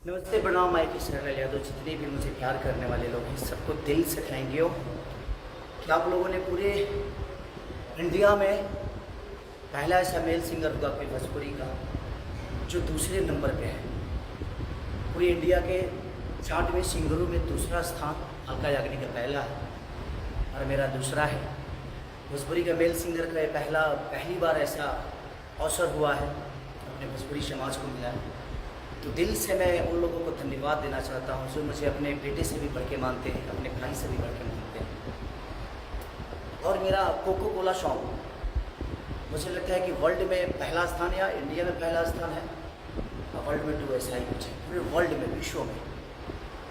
नमस्ते, प्रणाम। मैं किशन यादव। जितने भी मुझे प्यार करने वाले लोग हैं सबको दिल से थैंक यू कि आप लोगों ने पूरे इंडिया में पहला ऐसा मेल सिंगर होगा कोई भोजपुरी का जो दूसरे नंबर पे है। पूरी इंडिया के चार्ट में सिंगरों में दूसरा स्थान अलका याग्निक का पहला है और मेरा दूसरा है। भोजपुरी का मेल सिंगर का पहली बार ऐसा अवसर हुआ है, अपने भोजपुरी समाज को मिला है। तो दिल से मैं उन लोगों को धन्यवाद देना चाहता हूँ जो मुझे अपने बेटे से भी बढ़ के मानते हैं, अपने भाई से भी बढ़ के मानते हैं। और मेरा कोको कोला सॉन्ग मुझे लगता है कि वर्ल्ड में पहला स्थान या इंडिया में पहला स्थान है और वर्ल्ड में तो ऐसा ही कुछ है, पूरे वर्ल्ड में, विश्व में।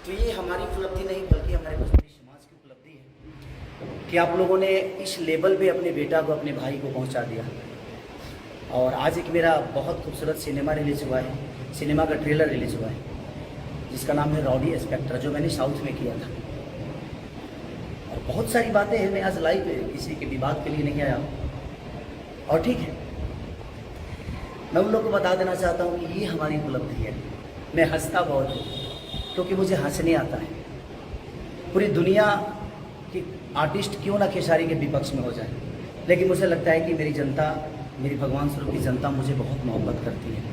तो ये हमारी उपलब्धि नहीं बल्कि हमारे भोजपुरी समाज की उपलब्धि है कि आप लोगों ने इस लेवल पे अपने बेटा को, अपने भाई को पहुँचा दिया। और आज एक मेरा बहुत खूबसूरत सिनेमा रिलीज हुआ है, सिनेमा का ट्रेलर रिलीज हुआ है जिसका नाम है रॉडी स्पेक्टर, जो मैंने साउथ में किया था। और बहुत सारी बातें हैं, मैं आज लाइव किसी के विवाद के लिए नहीं आया हूँ। और ठीक है, मैं उन लोगों को बता देना चाहता हूँ कि ये हमारी उपलब्धि है। मैं हंसता बहुत हूँ क्योंकि मुझे हंसने आता है। पूरी दुनिया की आर्टिस्ट क्यों ना खेसारी के विपक्ष में हो जाए, लेकिन मुझे लगता है कि मेरी जनता, मेरी भगवान स्वरूप की जनता मुझे बहुत मोहब्बत करती है।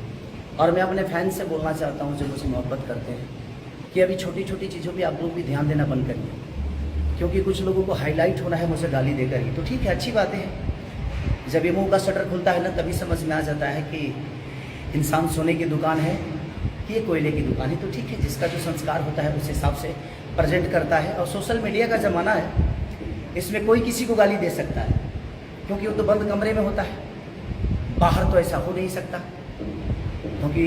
और मैं अपने फैंस से बोलना चाहता हूँ जो मुझे मोहब्बत करते हैं कि अभी छोटी छोटी चीज़ों पे आप लोग भी ध्यान देना बंद करिए, क्योंकि कुछ लोगों को हाईलाइट होना है मुझे गाली देकर ही। तो ठीक है, अच्छी बात है। जब ये मुंह का शटर खुलता है ना, तभी समझ में आ जाता है कि इंसान सोने की दुकान है कि ये कोयले की दुकान है। तो ठीक है, जिसका जो संस्कार होता है उस हिसाब से प्रेजेंट करता है। और सोशल मीडिया का ज़माना है, इसमें कोई किसी को गाली दे सकता है क्योंकि वो तो बंद कमरे में होता है। बाहर तो ऐसा हो नहीं सकता, क्योंकि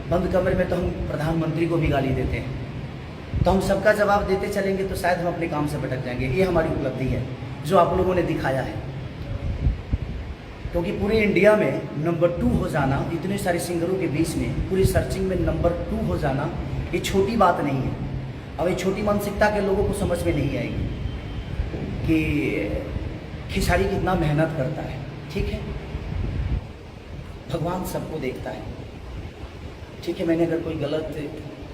बंद कमरे में तो हम प्रधानमंत्री को भी गाली देते हैं। तो हम सबका जवाब देते चलेंगे तो शायद हम अपने काम से भटक जाएंगे। ये हमारी उपलब्धि है जो आप लोगों ने दिखाया है। क्योंकि पूरे इंडिया में नंबर 2 हो जाना, इतने सारे सिंगरों के बीच में पूरी सर्चिंग में नंबर 2 हो जाना, ये छोटी बात नहीं है। अब ये छोटी मानसिकता के लोगों को समझ में नहीं आएगी कि खेसारी कितना मेहनत करता है। ठीक है, भगवान सबको देखता है। ठीक है, मैंने अगर कोई गलत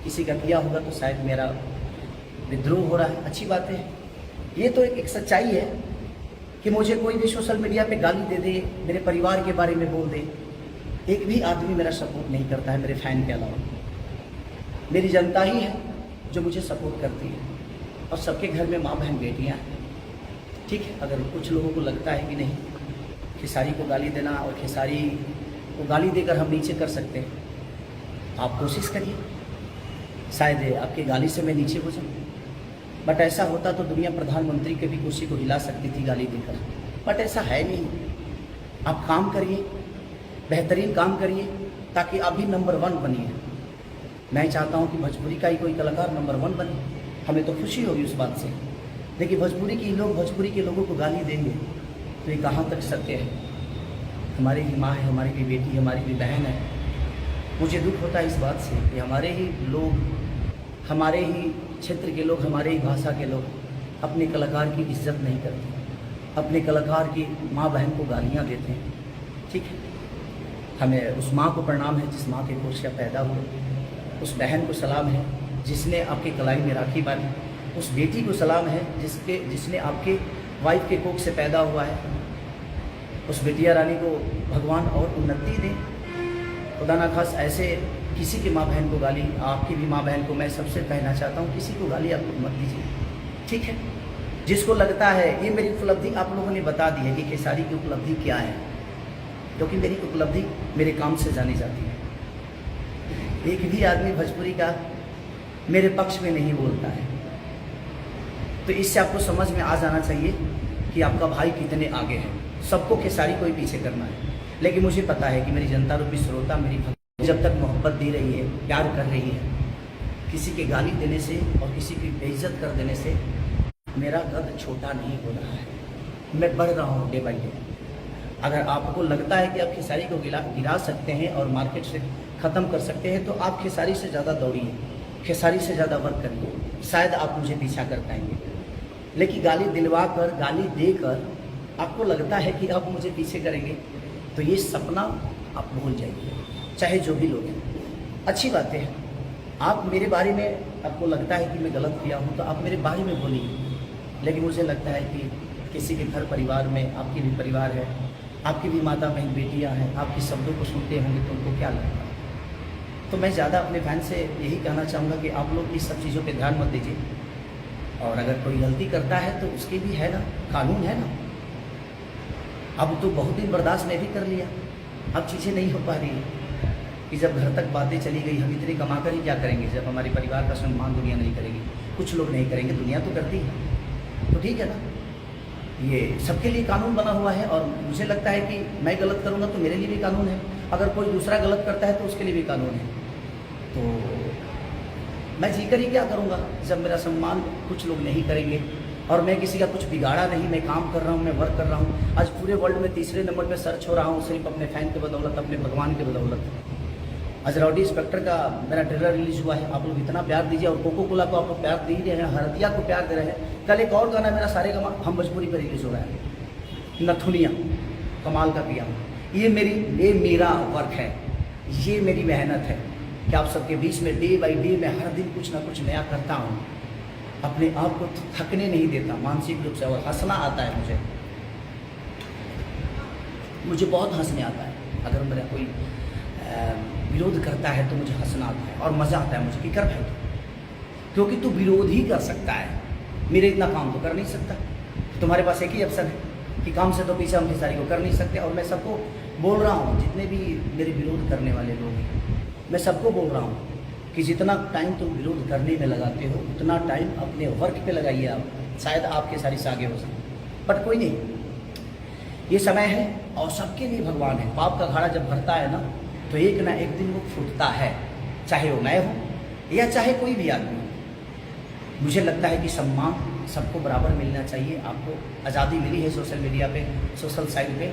किसी का किया होगा तो शायद मेरा विद्रोह हो रहा है, अच्छी बात है। ये तो एक सच्चाई है कि मुझे कोई भी सोशल मीडिया पे गाली दे दे, मेरे परिवार के बारे में बोल दे, एक भी आदमी मेरा सपोर्ट नहीं करता है मेरे फैन के अलावा। मेरी जनता ही है जो मुझे सपोर्ट करती है और सबके घर में माँ बहन बेटियाँ हैं। ठीक है, अगर कुछ लोगों को लगता है कि नहीं, खेसारी को गाली देना और खेसारी को गाली देकर हम नीचे कर सकते हैं, आप कोशिश करिए, शायद आपकी गाली से मैं नीचे हो जाऊँ। बट ऐसा होता तो दुनिया प्रधानमंत्री के भी कुर्सी को हिला सकती थी गाली देकर, बट ऐसा है नहीं। आप काम करिए, बेहतरीन काम करिए ताकि आप भी नंबर 1 बनिए। मैं चाहता हूँ कि भोजपुरी का ही कोई कलाकार नंबर 1 बने, हमें तो खुशी होगी उस बात से। लेकिन भोजपुरी के लोगों को गाली देंगे तो ये कहाँ तक सत्य है। हमारी भी माँ है, हमारी भी बेटी, हमारी भी बहन है। मुझे दुख होता है इस बात से कि हमारे ही लोग, हमारे ही क्षेत्र के लोग, हमारे ही भाषा के लोग अपने कलाकार की इज्जत नहीं करते, अपने कलाकार की माँ बहन को गालियाँ देते हैं। ठीक है, हमें उस माँ को प्रणाम है जिस माँ के कोख से पैदा हुए, उस बहन को सलाम है जिसने आपकी कलाई में राखी बांधी, उस बेटी को सलाम है जिसने आपके वाइफ के कोख से पैदा हुआ है। उस बेटिया रानी को भगवान और उन्नति दे, खुदा ना खास ऐसे किसी की माँ बहन को गाली, आपकी भी माँ बहन को मैं सबसे कहना चाहता हूँ, किसी को गाली आप मत दीजिए। ठीक है, जिसको लगता है ये मेरी उपलब्धि आप लोगों ने बता दी है कि खेसारी की उपलब्धि क्या है, क्योंकि मेरी उपलब्धि मेरे काम से जानी जाती है। एक भी आदमी भोजपुरी का मेरे पक्ष में नहीं बोलता है, तो इससे आपको समझ में आ जाना चाहिए कि आपका भाई कितने आगे है। सबको खेसारी को ही पीछे करना है, लेकिन मुझे पता है कि मेरी जनता रूपी श्रोता मेरी जब तक मोहब्बत दे रही है, प्यार कर रही है, किसी के गाली देने से और किसी की बेइज्जत कर देने से मेरा कद छोटा नहीं हो रहा है, मैं बढ़ रहा हूँ डे बाई डे। अगर आपको लगता है कि आप खेसारी को गिरा सकते हैं और मार्केट से ख़त्म कर सकते हैं, तो आप खेसारी से ज़्यादा दौड़िए, खेसारी से ज़्यादा वर्क करिए, शायद आप मुझे पीछा कर पाएंगे। लेकिन गाली दिलवा कर, गाली देकर आपको लगता है कि आप मुझे पीछे करेंगे, तो ये सपना आप भूल जाइए, चाहे जो भी लोग हैं। अच्छी बातें हैं, आप मेरे बारे में आपको लगता है कि मैं गलत किया हूँ तो आप मेरे बारे में बोलिए, लेकिन मुझे लगता है कि किसी के घर परिवार में आपके भी परिवार है, आपकी भी माता बहन बेटियाँ हैं, आपके शब्दों को सुनते होंगे तो उनको क्या लगता है। तो मैं ज़्यादा अपने फैन से यही कहना चाहूँगा कि आप लोग इस सब चीज़ों पे ध्यान मत दीजिए, और अगर कोई गलती करता है तो उसके भी है ना, कानून है ना। अब तो बहुत दिन बर्दाश्त मैं भी कर लिया, अब चीज़ें नहीं हो पा रही है कि जब घर तक बातें चली गई, हम इतने कमा कर ही क्या करेंगे जब हमारे परिवार का सम्मान दुनिया नहीं करेगी। कुछ लोग नहीं करेंगे, दुनिया तो करती है, तो ठीक है ना। ये सबके लिए कानून बना हुआ है, और मुझे लगता है कि मैं गलत करूँगा तो मेरे लिए भी कानून है, अगर कोई दूसरा गलत करता है तो उसके लिए भी कानून है। तो मैं जीकर ही क्या करूँगा जब मेरा सम्मान कुछ लोग नहीं करेंगे, और मैं किसी का कुछ बिगाड़ा नहीं, मैं काम कर रहा हूँ, मैं वर्क कर रहा हूँ। आज पूरे वर्ल्ड में तीसरे नंबर पे सर्च हो रहा हूँ सिर्फ अपने फैन के बदौलत, अपने भगवान के बदौलत। आज राउडी इंस्पेक्टर का मेरा ट्रेलर रिलीज हुआ है, आप लोग इतना प्यार दीजिए, और कोको कोला को आप लोग प्यार दे ही रहे हैं, हरदिया को प्यार दे रहे हैं। कल एक और गाना मेरा सारे गाना हम भोजपुरी पर रिलीज हो रहा है, नथुनिया, कमाल का किया। ये मेरा वर्क है, ये मेरी मेहनत है कि आप सबके बीच में डे बाई डे मैं हर दिन कुछ ना कुछ नया करता हूँ, अपने आप को थकने नहीं देता मानसिक रूप से, और हंसना आता है मुझे बहुत हंसने आता है। अगर मेरा कोई विरोध करता है तो मुझे हंसना आता है और मज़ा आता है मुझे कि कर भाई, क्योंकि तू विरोध ही कर सकता है, मेरे इतना काम तो कर नहीं सकता। तुम्हारे पास एक ही ऑप्शन है कि काम से तो पीछे हम खिसारी को कर नहीं सकते। और मैं सबको बोल रहा हूँ, जितने भी मेरे विरोध करने वाले लोग हैं, मैं सबको बोल रहा हूँ कि जितना टाइम तुम विरोध करने में लगाते हो उतना टाइम अपने वर्क पे लगाइए आप, शायद आपके सारी से आगे हो सके। बट कोई नहीं, ये समय है और सबके लिए भगवान है। पाप का घड़ा जब भरता है ना तो एक ना एक दिन वो फूटता है, चाहे वो मैं हूँ या चाहे कोई भी आदमी। मुझे लगता है कि सम्मान सबको बराबर मिलना चाहिए। आपको आज़ादी मिली है सोशल मीडिया पे, सोशल साइट पे,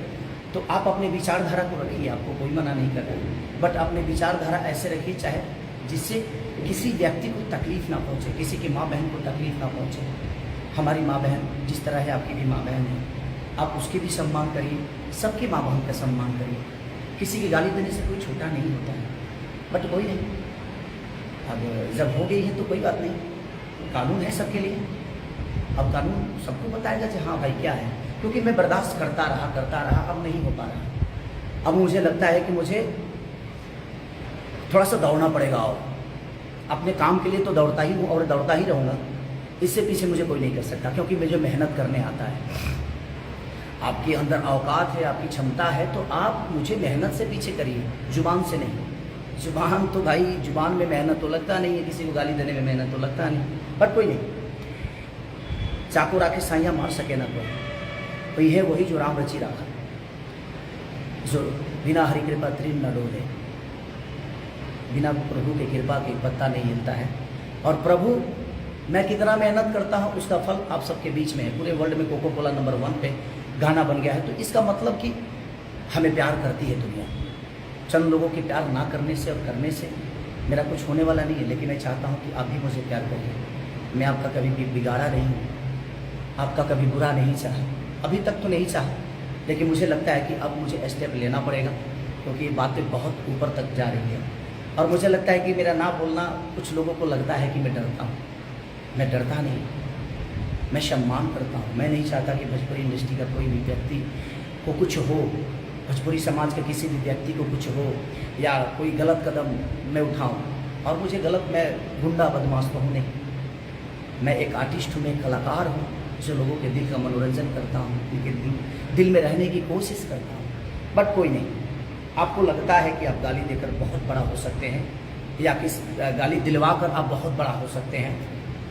तो आप अपने विचारधारा को रखिए, आपको कोई मना नहीं कर रहा, बट अपने विचारधारा ऐसे रखिए चाहे जिससे किसी व्यक्ति को तकलीफ़ ना पहुँचे, किसी की माँ बहन को तकलीफ़ ना पहुँचे। हमारी माँ बहन जिस तरह है, आपकी भी माँ बहन है, आप उसके भी सम्मान करिए, सबकी माँ बहन का सम्मान करिए। किसी की गाली देने से कोई छोटा नहीं होता है, बट कोई नहीं, अब जब हो गई है तो कोई बात नहीं, कानून है सबके लिए। अब कानून सबको बताएगा कि हाँ भाई क्या है, क्योंकि मैं बर्दाश्त करता रहा, अब नहीं हो पा रहा। अब मुझे लगता है कि मुझे थोड़ा सा दौड़ना पड़ेगा, और अपने काम के लिए तो दौड़ता ही हूँ और दौड़ता ही रहूँगा, इससे पीछे मुझे कोई नहीं कर सकता, क्योंकि मुझे मेहनत करने आता है। आपके अंदर औकात है, आपकी क्षमता है, तो आप मुझे मेहनत से पीछे करिए, जुबान से नहीं। जुबान तो भाई, जुबान में मेहनत तो लगता नहीं है, किसी को गाली देने में मेहनत तो लगता नहीं, बट कोई नहीं, चाकू राखे साइयाँ मार सके ना कोई है वही जो राम रची रखा, जो बिना हरि कृपा तृण न डोले, बिना प्रभु की कृपा के पत्ता नहीं हिलता है। और प्रभु मैं कितना मेहनत करता हूँ उसका फल आप सबके बीच में है। पूरे वर्ल्ड में कोको कोला नंबर 1 पे गाना बन गया है, तो इसका मतलब कि हमें प्यार करती है दुनिया। चंद लोगों के प्यार ना करने से और करने से मेरा कुछ होने वाला नहीं है, लेकिन मैं चाहता हूँ कि आप भी मुझे प्यार करिए। मैं आपका कभी भी बिगाड़ा नहीं हूँ, आपका कभी बुरा नहीं चाहा, अभी तक तो नहीं चाहा, लेकिन मुझे लगता है कि अब मुझे स्टेप लेना पड़ेगा, क्योंकि ये बातें बहुत ऊपर तक जा रही है। और मुझे लगता है कि मेरा ना बोलना कुछ लोगों को लगता है कि मैं डरता हूँ, मैं डरता नहीं, मैं सम्मान करता हूँ। मैं नहीं चाहता कि भोजपुरी इंडस्ट्री का कोई भी व्यक्ति को कुछ हो, भोजपुरी समाज के किसी भी व्यक्ति को कुछ हो, या कोई गलत कदम मैं उठाऊँ। और मुझे गलत, मैं गुंडा बदमाश तो हूँ नहीं, मैं एक आर्टिस्ट हूँ, मैं एक कलाकार हूँ, जो लोगों के दिल का मनोरंजन करता हूँ, उनके दिल में रहने की कोशिश करता हूँ। बट कोई नहीं, आपको लगता है कि आप गाली देकर बहुत बड़ा हो सकते हैं, या किस गाली दिलवा कर आप बहुत बड़ा हो सकते हैं,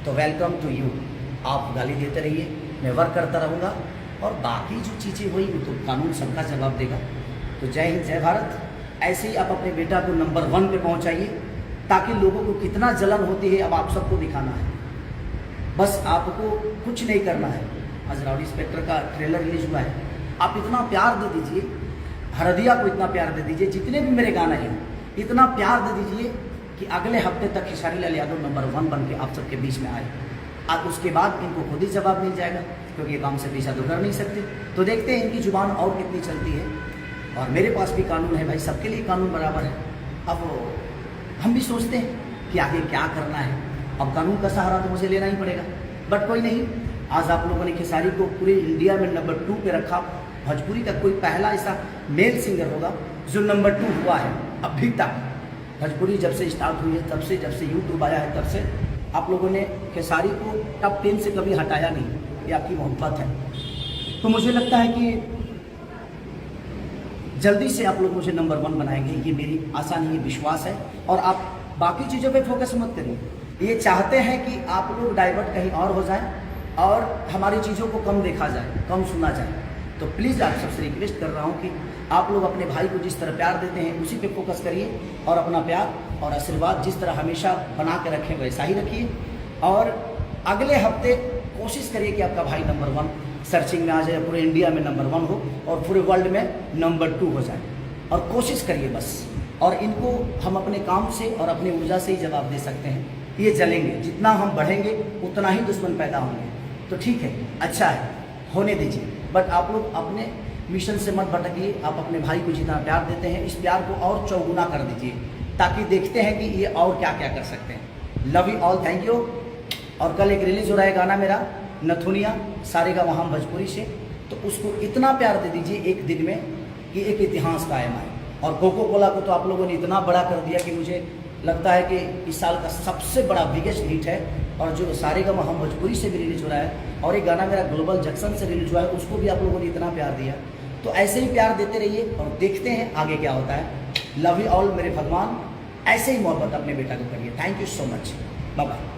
तो वेलकम टू यू। आप गाली देते रहिए, मैं वर्क करता रहूँगा, और बाकी जो चीज़ें हुई वो तो कानून सबका जवाब देगा। तो जय हिंद, जय भारत। ऐसे ही आप अपने बेटा को नंबर 1 पे पहुँचाइए, ताकि लोगों को कितना जलन होती है अब आप सबको दिखाना है। बस आपको कुछ नहीं करना है। आज राउडी इंस्पेक्टर का ट्रेलर रिलीज हुआ है, आप इतना प्यार दे दीजिए, हरदिया को इतना प्यार दे दीजिए, जितने भी मेरे गाने हैं इतना प्यार दे दीजिए कि अगले हफ्ते तक खेसारी लाल यादव नंबर 1 बन के आप सबके बीच में आए। अब उसके बाद इनको खुद ही जवाब मिल जाएगा, क्योंकि ये काम से पीछा तो कर नहीं सकते। तो देखते हैं इनकी जुबान और कितनी चलती है। और मेरे पास भी कानून है भाई, सबके लिए कानून बराबर है। अब हम भी सोचते हैं कि आगे क्या करना है। अब कानून का सहारा तो मुझे लेना ही पड़ेगा, बट कोई नहीं, आज आप लोगों ने खेसारी को पूरे इंडिया में नंबर 2 पे रखा। भोजपुरी का कोई पहला ऐसा मेल सिंगर होगा जो नंबर 2 हुआ है अभी तक। भोजपुरी जब से स्टार्ट हुई है, तब से जब से यूट्यूब आया है, तब से आप लोगों ने खेसारी को टॉप 10 से कभी हटाया नहीं। ये आपकी मोहब्बत है। तो मुझे लगता है कि जल्दी से आप लोग मुझे नंबर 1 बनाएंगे, ये मेरी आशा नहीं, ये विश्वास है। और आप बाकी चीज़ों पे फोकस मत करिए। ये चाहते हैं कि आप लोग डाइवर्ट कहीं और हो जाए और हमारी चीज़ों को कम देखा जाए, कम सुना जाए। तो प्लीज़ आप सबसे रिक्वेस्ट कर रहा हूँ कि आप लोग अपने भाई को जिस तरह प्यार देते हैं उसी पे फोकस करिए, और अपना प्यार और आशीर्वाद जिस तरह हमेशा बना के रखें वैसा ही रखिए। और अगले हफ्ते कोशिश करिए कि आपका भाई नंबर 1 सर्चिंग में आ जाए, पूरे इंडिया में नंबर 1 हो और पूरे वर्ल्ड में नंबर 2 हो जाए। और कोशिश करिए बस। और इनको हम अपने काम से और अपनी ऊर्जा से ही जवाब दे सकते हैं। ये जलेंगे, जितना हम बढ़ेंगे उतना ही दुश्मन पैदा होंगे। तो ठीक है, अच्छा है, होने दीजिए। बट आप लोग अपने मिशन से मत भटकिए। आप अपने भाई को जितना प्यार देते हैं, इस प्यार को और चौगुना कर दीजिए, ताकि देखते हैं कि ये और क्या क्या कर सकते हैं। Love you all, thank you. और कल एक रिलीज हो रहा है गाना मेरा नथुनिया सारेगामा हम भोजपुरी से, तो उसको इतना प्यार दे दीजिए एक दिन में कि एक इतिहास कायम आए। और कोको कोला को तो आप लोगों ने इतना बड़ा कर दिया कि मुझे लगता है कि इस साल का सबसे बड़ा बिगेस्ट हिट है। और जो सारेगामा हम भोजपुरी से भी रिलीज हो रहा है, और एक गाना मेरा ग्लोबल जंक्शन से रिलीज हुआ है, उसको भी आप लोगों ने इतना प्यार दिया। तो ऐसे ही प्यार देते रहिए और देखते हैं आगे क्या होता है। लव यू ऑल मेरे भगवान, ऐसे ही मोहब्बत अपने बेटा को करिए। Thank you so much, bye bye.